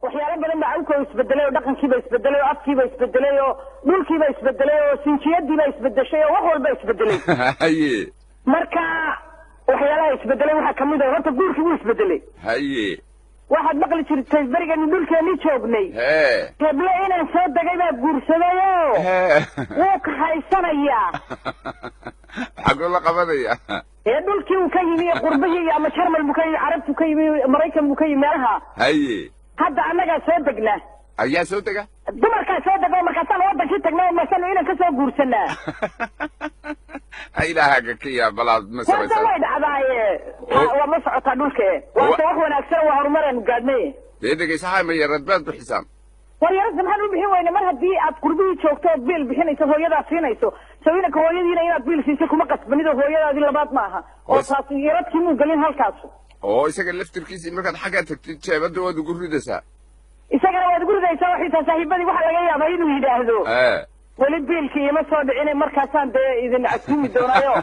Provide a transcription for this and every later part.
waxyaalo badan baa awko isbedelay oo dhaqankiiba isbedelay oo afkiiba isbedelay oo dhulkiiba isbedelay oo sinjiyadiiba isbedeshay oo wax walba isbedelay haye marka waxyaalaha isbedelay waxa kamid ah horta guurkii uu isbedelay haye waxaad maqli jirtay barigan dhulkeeni joognay heblo inaan soo dagay baa guursaday oo wuu ka haysanayaa xagoo la qabanaya dhulkii uu ka yimi qurbihii ama jarmal buu ka yimi carabtu ka yimi maraykan buu ka yimi meelaha haye hadda annagaa soo degnaa ayaa soo dega dumarkaa soo dego markaasaan wadankii tagnaa masano inaan kasoo guursanaa ilaahaga ka yaa balaad ma samaysan way dhacdaaye waa ma socotaa dhulka waase wax wanaagsan waa horumaraan gaadhnay dhegaysaha ma yarad baad bixisaan war yarada maxaan u bixin weyne mar haddii aad qurbihii joogto ood biil bixinayso hooyadaa siinayso sawinanka hooyadiina inaad biil siisay kuma qasbanid oo hooyadaadii labaad ma aha oo taas yaradkii muu gelin halkaas oo isaga laftirkiisii markaad xaggaa tagtid jeebadda waad ugu ridaysaa isagana waad ugu ridaysaa oo xitaa saaxiibadii waxa laga yaabaa inuu yidhaahdo weli biilkii ima soo dhicine markaasaan dee idin casuumi doonaayo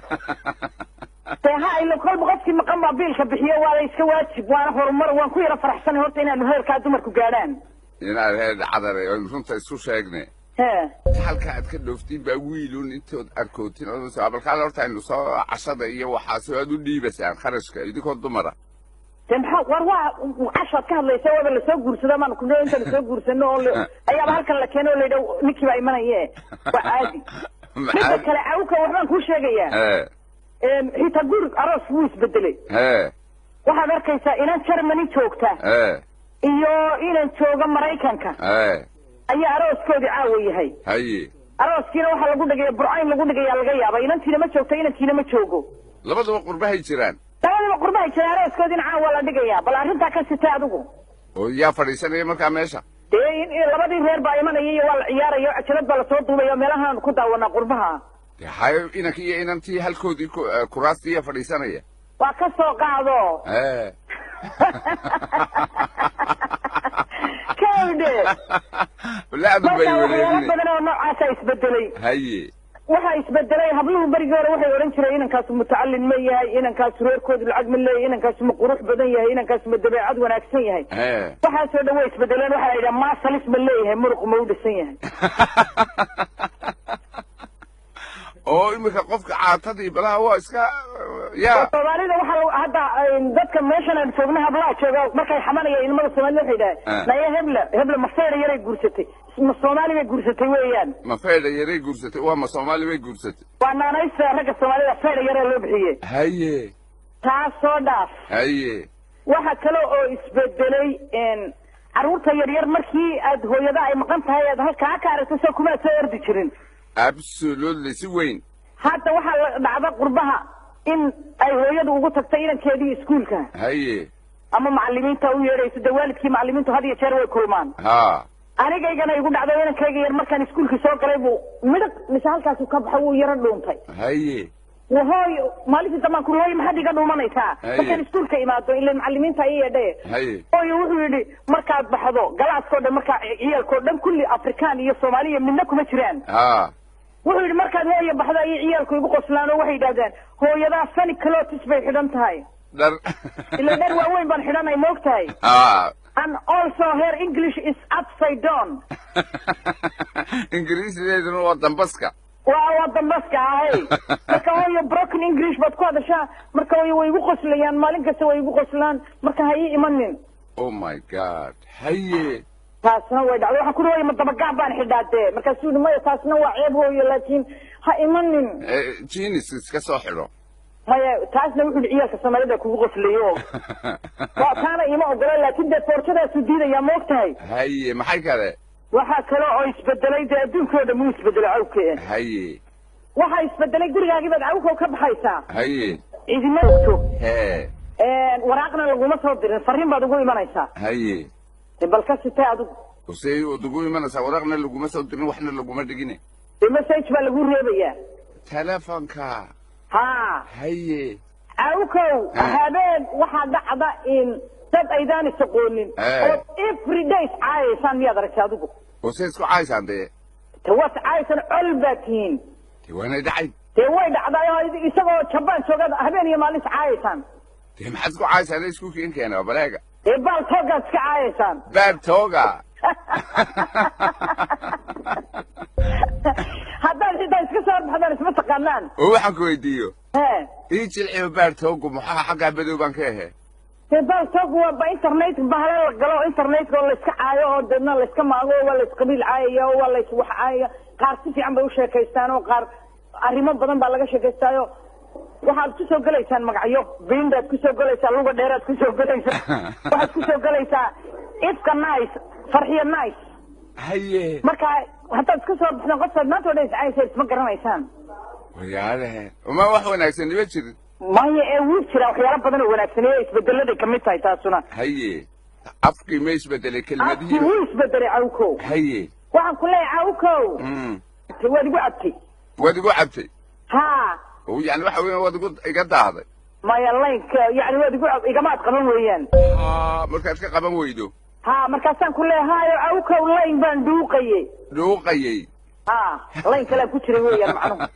dee ha ilo kolba qofkii maqan baa biilka bixiyo waa la iska waajib waana horumar waan ku yara faraxsanay horta inaanu heerkaa dumarku gaadhaan inaad heer cadare oon runta isu sheegne halka aad ka dhooftiin baa wiilun intood arkootin balkaale horta aynu soo cashada iyo waxaasoo aad u dhiibasaan kharashka idinkoo dumara de maxaa war waa cashaad ka hadlaysa waaba lasoo guursado maanu ku inta lasoo guursano oo ayaaba halkan la keeno oo la yidhaha ninkii baa imanaye waa caadi midda kale awka waxbaan kuu sheegayaa xitaa guur aroos wuu isbedelay waxaad arkaysaa inaan Germany joogta iyo inaan jooga Maraykanka ayaa arooskoodii caawa yahay haye arooskiina waxa lagu dhigay burcayn lagu dhigay laga yaabaa inantiina ma joogto inantiina ma joogo labadaba qurbahay jiraan qurbahay jiraan arooskoodina caawa la dhigayaa bal arrintaa ka sitay adigu oo yaa fadhiisanaya markaa meesha dee labadii reer baa imanaya iyo waa la ciyaaraya cajalad baa lasoo duubaya meelahaan ku daawanaa qurbaha dee hayo inankii iyo inantii halkoodii kuraastii fadhiisanaya waa ka soo qaado كيف لا أبو بيولي بدنا نوعات يسبدلي هاي waxa isbedelay habluhu bariga hore waxay oran jireen inankaas mutacallin ma yahay inankaas reerkooda lacag ma leeyahay inankaas ma qurux badan yahay inankaas ma dabeecad wanaagsan yahay waxa soo dhaw isbedeleen waxa ay yiraahdaan ma salis ma leeyahay muruq ma u dhisan yahay oo imika qofka caatadii balaha waa iska yaa Soomaalida waxa hadda dadka meeshan aan joogna hablaha jooga markay xamanayeen ilmada Soomaaliya waxay dhahay naya hebla ma feer yaray guursatay ma Soomaali bay guursatay weeyaan ma feer yaray guursatay waa ma Soomaali bay guursatay waa naanaysa ragga Soomaalida feer yaray loo bixiyay haye taas soo dhaaf haye waxa kale oo isbedelay caruurta yar yar markii aad hooyada ay maqan tahay aad halka ka aragto soo kuma soo ordi jirin absolutely si weyn hadda waxa dhacda qurbaha in ay hooyadu ugu tagtay inankeedii iskuulka haye ama macallimiinta u yeerayso dawaalidkii macallimiintu had iyo jeer way kulmaan anigaygana igu dhacday inankayga yar markaan iskuulka soo galay buu midaq misaalkaas ka baxay wuu yara dhuuntay haye وهاي مالك زمان كل هاي ما حد يقدر ما نيتا لكن سكول كيماتو إلا المعلمين تايي ده هاي وحولي مركز بحضو قلعت كودا مركز عيال كودا كل أفريقيا يا منكم مشرين وحولي مركز هاي بحضو عيال كوي بقصلان وحي دادان هو يدا سنة كلو تشبه حدان تاي إلا در وين بان حدان اي موك تاي and also her English is upside down English is not Dambaska wadambaska ahay marka way broken English bad ku hadashaa marka way igu qoslayaan maalin kasta way igu qoslaan marka hay imanin oh my god haye taasna way dhacday waxa ku roobay madabagac baan xidhaatay marka suud ma taasna waa ceeb hooyo laakiin ha imanin jeans iska soo xidho haye taasna wuxuu ciyaalka Soomaalida kugu qoslayo waa taana ima ogolay laakiin de torjada suudida ma ogtahay haye maxay kale waxa kale oo isbedelay adduunkooda muu isbedelay awkeen haye waxa isbedelay gurigaagii baad awko ka baxaysaa haye idima ogto waraaqna laguma soo dirin fariin baad ugu imanaysaa haye bal ka sitay adigu usay ugu imanaysaa waraaqna laguma soo dirin waxna laguma dhigine message baa lagu reebayaa telefonka haye awko habeen waxa dhacda in dad aydan isqoonin oo every day caaysan miyaad aragtay adigu وسيد سكو عايشان دي توات عايشان علبتين وانا دعي way dhacday isagoo jabaan joogada habeen iyo maalin caaysan maxaad ku caaysan isku keen keenay balaaga بال توغا سكعايسان بال توغا هذا اسكسر هذا اسمه تقنان هو حكوا يديو ها ايش الحين بال توغا محا حقا بدو بانكيه بال توغا بانترنت بهلا قالوا انترنت ولا اسكعايو دنا لا اسكماغو ولا اسقبيل عايو ولا wax عايو qaar si fiican bay u sheekaystaan oo qaar arrimo badan baa laga sheekaystaayo waxaad ku soo galaysaan magacyo biindaad ku soo galaysaa luga dheeraad ku soo galaysaa waxaad ku soo galaysaa ifka nice farxiyo nice haye marka haddaad iska soo bixin qofkaad maanta oo dhan iscaysay isma garanaysaan wayaalahe uma wax wanaagsan ma jirin maya ee wuu jira waxyaalo badan oo wanaagsan ee isbedelada ka mid tahay taasuna haye afkii ma isbedelay kelmadihii wuu isbedelay cawkow haye waxaan ku leeyahay cawkow waad igu cabtay ha يعني waxa weyn wad iga daaday maya laynka yani wad igama qaban weeyaan markaad ka qaban weydo ha markaasaan ku leeyahay cawkow layn baan dhuuqayay dhuuqayay ha layn kale ku jiray weeyaan macnuhu